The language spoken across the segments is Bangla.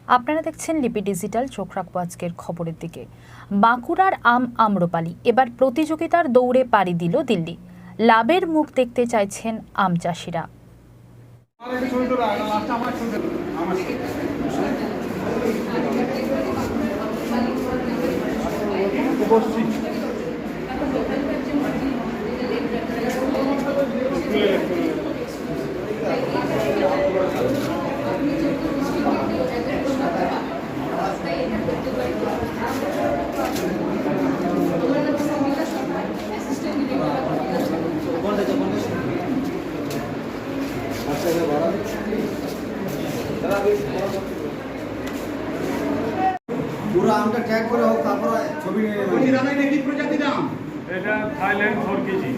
আপনারা দেখছেন লিপি ডিজিটাল। চোখ রাখবো আজকের খবরের দিকে। বাঁকুড়ার আম্রপালি এবার প্রতিযোগিতার দৌড়ে পাড়ি দিল দিল্লি। লাভের মুখ দেখতে চাইছেন আম চাষিরা। পুরো আমটা ট্যাগ করে হোক, তারপরে ছবি নিয়ে নেবেন। এটা কি প্রজাতির আম? এটা Thailand 4 KG.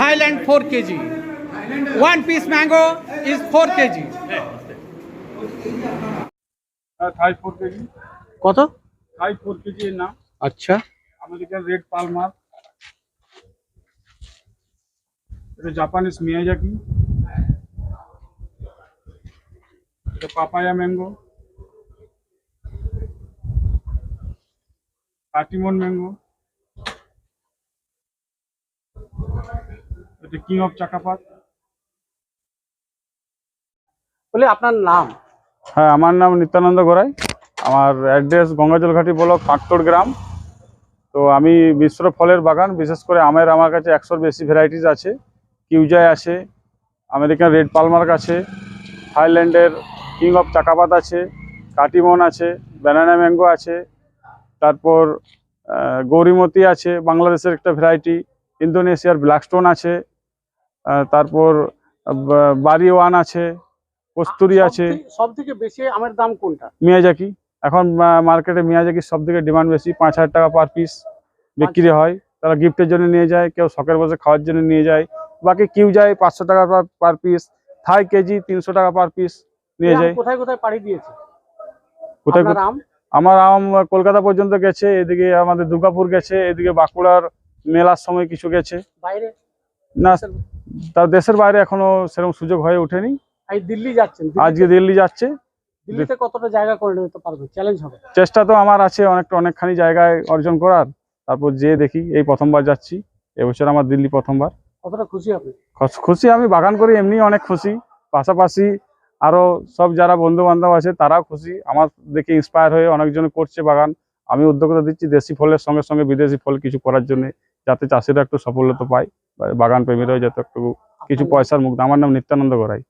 Thailand 4 kg. One piece mango is 4 kg. Thai 4 KG. কত? থাই 4 কেজি এর নাম। আচ্ছা, আমেরিকান রেড পালমার। এটা জাপানিজ মিয়াজাকি। এটা পাপায়া ম্যাঙ্গো। কাটিমন ম্যাঙ্গো। এটা কিং অফ চাকাপাত। বলে আপনার নাম? হ্যাঁ, আমার নাম নিত্যানন্দ গোড়াই। আমার অ্যাড্রেস গঙ্গাজলঘাটি ব্লক কাঁকটোর গ্রাম। তো আমি মিশ্র ফলের বাগান, বিশেষ করে আমের আমার কাছে 100-র বেশি ভ্যারাইটিস আছে। কিউজাই আছে, আমেরিকান রেড পালমার্ক আছে, থাইল্যান্ডের কিং অফ চাকাপাত আছে, কাটিমন আছে, ব্যানানা ম্যাঙ্গো আছে, তারপর গৌরীমতি আছে, বাংলাদেশের একটা ভ্যারাইটি, ইন্দোনেশিয়ার ব্ল্যাকস্টোন আছে, তারপর বারি ওয়ান আছে, কস্তুরি আছে। সব থেকে বেশি আমের দাম কোনটা? মিয়াজাকি। এখন মার্কেটে মিয়াজাকির সব থেকে ডিমান্ড বেশি। 5,000 টাকা পার পিস বিক্রি হয়। তারা গিফটের জন্য নিয়ে যায়, কেউ শখের বসে খাওয়ার জন্য নিয়ে যায়। বাকি কিউ যায় 500 টাকা পার পিস, থাই কেজি 300 টাকা পার পিস নিয়ে যায়। কোথায় কোথায় পাড়ি দিয়েছে কোথায় আপনার আম? আমার আম কলকাতা পর্যন্ত গেছে, এদিকে আমাদের দুর্গাপুর গেছে, এদিকে বাঁকুড়ার মেলার সময় কিছু গেছে। বাইরে? না, তার দেশের বাইরে এখনো সেরকম সুযোগ হয়ে ওঠেনি। এই দিল্লি যাচ্ছেন? আজকে দিল্লি যাচ্ছে। দিল্লিতে কতটা জায়গা করে নিতে পারবে? চ্যালেঞ্জ হবে। চেষ্টা তো আমার আছে অনেকখানি জায়গায় অর্জন করার। তারপর যেয়ে দেখি। এই প্রথমবার যাচ্ছি, এবছর আমার দিল্লি প্রথমবার। কতটা খুশি আপনি? খুশি, আমি বাগান করি এমনি অনেক খুশি। পাশাপাশি আরো সব যারা বন্ধু বান্ধব আছে তারাও খুশি। আমার দেখে ইন্সপায়ার হয়ে অনেকজন করছে বাগান। আমি উদ্যোগতা দিচ্ছি দেশি ফলের সঙ্গে সঙ্গে বিদেশি ফল কিছু করার জন্য, যাতে চাষিরা একটু সফলতা পায়, বাগান প্রেমীরাও যাতে একটু কিছু পয়সার মুখ। আমার নাম নিত্যানন্দ গোড়াই।